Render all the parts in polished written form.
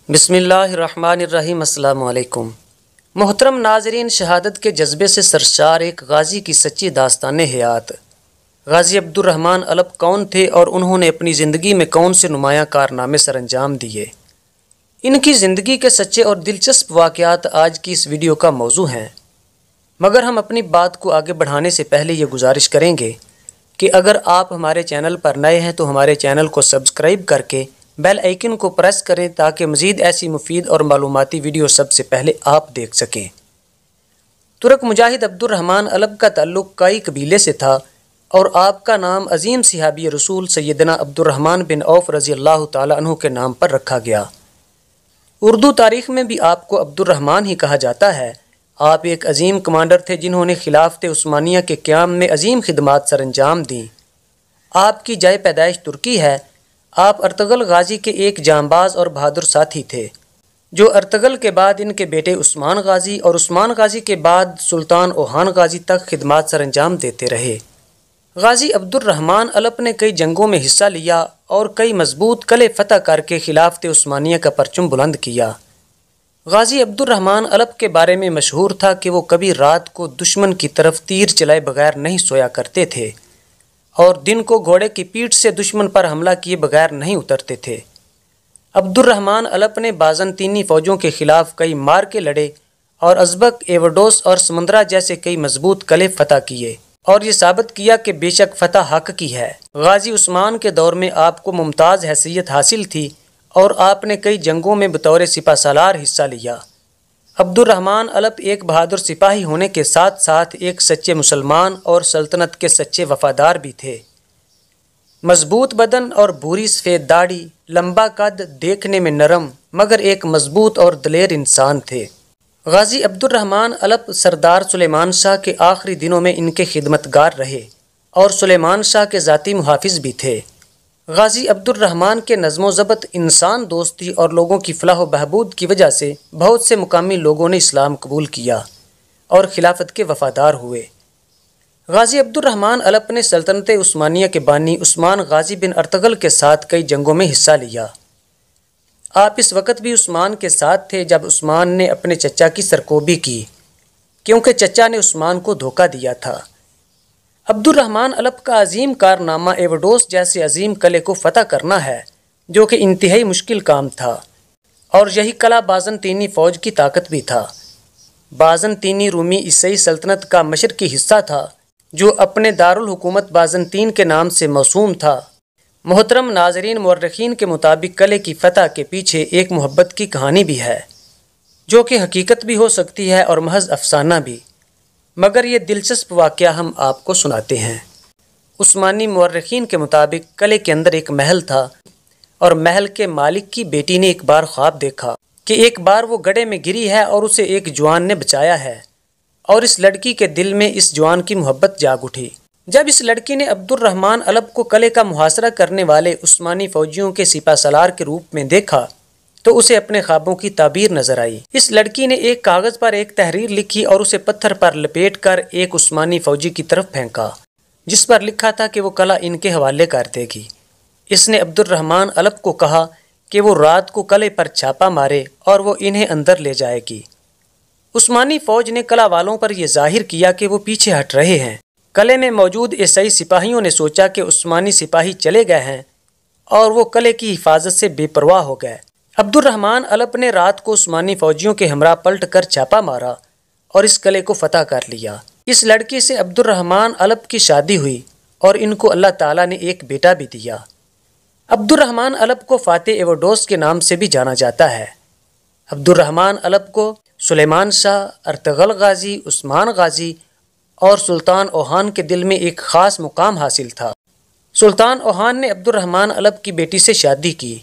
بسم اللہ الرحمن الرحیم۔ السلام علیکم محترم ناظرین، شہادت کے جذبے سے سرشار ایک غازی کی سچی داستان حیات۔ غازی عبد الرحمن الپ کون تھے اور انہوں نے اپنی زندگی میں کون سے نمایاں کارنامے سر انجام دیے؟ ان کی زندگی کے سچے اور دلچسپ واقعات آج کی اس ویڈیو کا موضوع ہیں، مگر ہم اپنی بات کو آگے بڑھانے سے پہلے یہ گزارش کریں گے کہ اگر آپ ہمارے چینل پر نئے ہیں تو ہمارے چینل کو سبسکرائب کر کے بیل آئیکن کو پریس کریں تاکہ مزید ایسی مفید اور معلوماتی ویڈیو سب سے پہلے آپ دیکھ سکیں۔ ترک مجاہد عبد الرحمن الپ کا تعلق کائی قبیلے سے تھا اور آپ کا نام عظیم صحابی رسول سیدنا عبد الرحمن بن عوف رضی اللہ تعالیٰ عنہ کے نام پر رکھا گیا۔ اردو تاریخ میں بھی آپ کو عبد الرحمن ہی کہا جاتا ہے۔ آپ ایک عظیم کمانڈر تھے جنہوں نے خلافت عثمانیہ کے قیام میں عظیم خدمات سر انجام دیں۔ آپ کی جائے پیدائش ترکی ہے۔ آپ ارطغرل غازی کے ایک جانباز اور بہادر ساتھی تھے، جو ارطغرل کے بعد ان کے بیٹے عثمان غازی اور عثمان غازی کے بعد سلطان اوہان غازی تک خدمات سر انجام دیتے رہے۔ غازی عبد الرحمن الپ نے کئی جنگوں میں حصہ لیا اور کئی مضبوط قلعے فتح کر کے خلافت عثمانیہ کا پرچم بلند کیا۔ غازی عبد الرحمن الپ کے بارے میں مشہور تھا کہ وہ کبھی رات کو دشمن کی طرف تیر چلائے بغیر نہیں سویا کرتے تھے اور دن کو گھوڑے کی پیٹھ سے دشمن پر حملہ کیے بغیر نہیں اترتے تھے۔ عبد الرحمن الپ نے بازنطینی فوجوں کے خلاف کئی معرکے لڑے اور ازبک، ایوڈوس اور سمندرا جیسے کئی مضبوط قلعے فتح کیے اور یہ ثابت کیا کہ بے شک فتح حق کی ہے۔ غازی عثمان کے دور میں آپ کو ممتاز حیثیت حاصل تھی اور آپ نے کئی جنگوں میں بطور سپہ سالار حصہ لیا۔ عبد الرحمن الپ ایک بہادر سپاہی ہونے کے ساتھ ساتھ ایک سچے مسلمان اور سلطنت کے سچے وفادار بھی تھے۔ مضبوط بدن اور بھوری سفید داڑھی، لمبا قد، دیکھنے میں نرم مگر ایک مضبوط اور دلیر انسان تھے۔ غازی عبد الرحمن الپ سردار سلیمان شاہ کے آخری دنوں میں ان کے خدمتگار رہے اور سلیمان شاہ کے ذاتی محافظ بھی تھے۔ غازی عبد الرحمن کے نظم و ضبط، انسان دوستی اور لوگوں کی فلاح و بہبود کی وجہ سے بہت سے مقامی لوگوں نے اسلام قبول کیا اور خلافت کے وفادار ہوئے۔ غازی عبد الرحمن الپ نے سلطنت عثمانیہ کے بانی عثمان غازی بن ارطغرل کے ساتھ کئی جنگوں میں حصہ لیا۔ آپ اس وقت بھی عثمان کے ساتھ تھے جب عثمان نے اپنے چچا کی سرکوبی کی، کیونکہ چچا نے عثمان کو دھوکہ دیا تھا۔ عبد الرحمن الپ کا عظیم کارنامہ ایوڈوس جیسے عظیم قلعے کو فتح کرنا ہے، جو کہ انتہائی مشکل کام تھا، اور یہی قلعہ بازنطینی فوج کی طاقت بھی تھا۔ بازنطینی رومی عیسائی سلطنت کا مشرقی حصہ تھا جو اپنے دارالحکومت بازنطین کے نام سے موسوم تھا۔ محترم ناظرین، مورخین کے مطابق قلعے کی فتح کے پیچھے ایک محبت کی کہانی بھی ہے، جو کہ حقیقت بھی ہو سکتی ہے اور محض افسانہ بھی، مگر یہ دلچسپ واقعہ ہم آپ کو سناتے ہیں۔ عثمانی مورخین کے مطابق قلعے کے اندر ایک محل تھا اور محل کے مالک کی بیٹی نے ایک بار خواب دیکھا کہ ایک بار وہ گڑھے میں گری ہے اور اسے ایک جوان نے بچایا ہے، اور اس لڑکی کے دل میں اس جوان کی محبت جاگ اٹھی۔ جب اس لڑکی نے عبد الرحمن الپ کو قلعے کا محاصرہ کرنے والے عثمانی فوجیوں کے سپہ سالار کے روپ میں دیکھا تو اسے اپنے خوابوں کی تعبیر نظر آئی۔ اس لڑکی نے ایک کاغذ پر ایک تحریر لکھی اور اسے پتھر پر لپیٹ کر ایک عثمانی فوجی کی طرف پھینکا، جس پر لکھا تھا کہ وہ قلعہ ان کے حوالے کر دے گی۔ اس نے عبد الرحمن الپ کو کہا کہ وہ رات کو قلعے پر چھاپا مارے اور وہ انہیں اندر لے جائے گی۔ عثمانی فوج نے قلعہ والوں پر یہ ظاہر کیا کہ وہ پیچھے ہٹ رہے ہیں۔ قلعے میں موجود عیسائی سپاہیوں نے سوچا کہ عثمانی سپاہی چلے گئے ہیں اور وہ قلعے کی حفاظت سے بے پرواہ ہو گئے۔ عبد الرحمن الپ نے رات کو عثمانی فوجیوں کے ہمراہ پلٹ کر چھاپا مارا اور اس قلعے کو فتح کر لیا۔ اس لڑکی سے عبد الرحمن الپ کی شادی ہوئی اور ان کو اللہ تعالیٰ نے ایک بیٹا بھی دیا۔ عبد الرحمن الپ کو فاتح ایوڈوس کے نام سے بھی جانا جاتا ہے۔ عبد الرحمن الپ کو سلیمان شاہ، ارطغرل غازی، عثمان غازی اور سلطان اوہان کے دل میں ایک خاص مقام حاصل تھا۔ سلطان اوہان نے عبد الرحمن الپ کی بیٹی سے شادی کی۔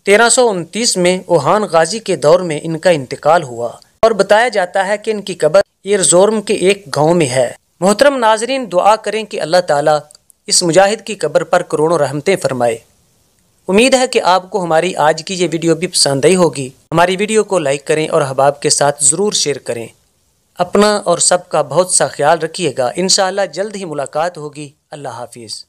1329 میں اوہان غازی کے دور میں ان کا انتقال ہوا اور بتایا جاتا ہے کہ ان کی قبر ایرزورم کے ایک گاؤں میں ہے۔ محترم ناظرین، دعا کریں کہ اللہ تعالیٰ اس مجاہد کی قبر پر کروڑوں رحمتیں فرمائے۔ امید ہے کہ آپ کو ہماری آج کی یہ ویڈیو بھی پسند آئی ہوگی۔ ہماری ویڈیو کو لائک کریں اور احباب کے ساتھ ضرور شیئر کریں۔ اپنا اور سب کا بہت سا خیال رکھیے گا۔ انشاءاللہ جلد ہی ملاقات ہوگی۔ اللہ حافظ۔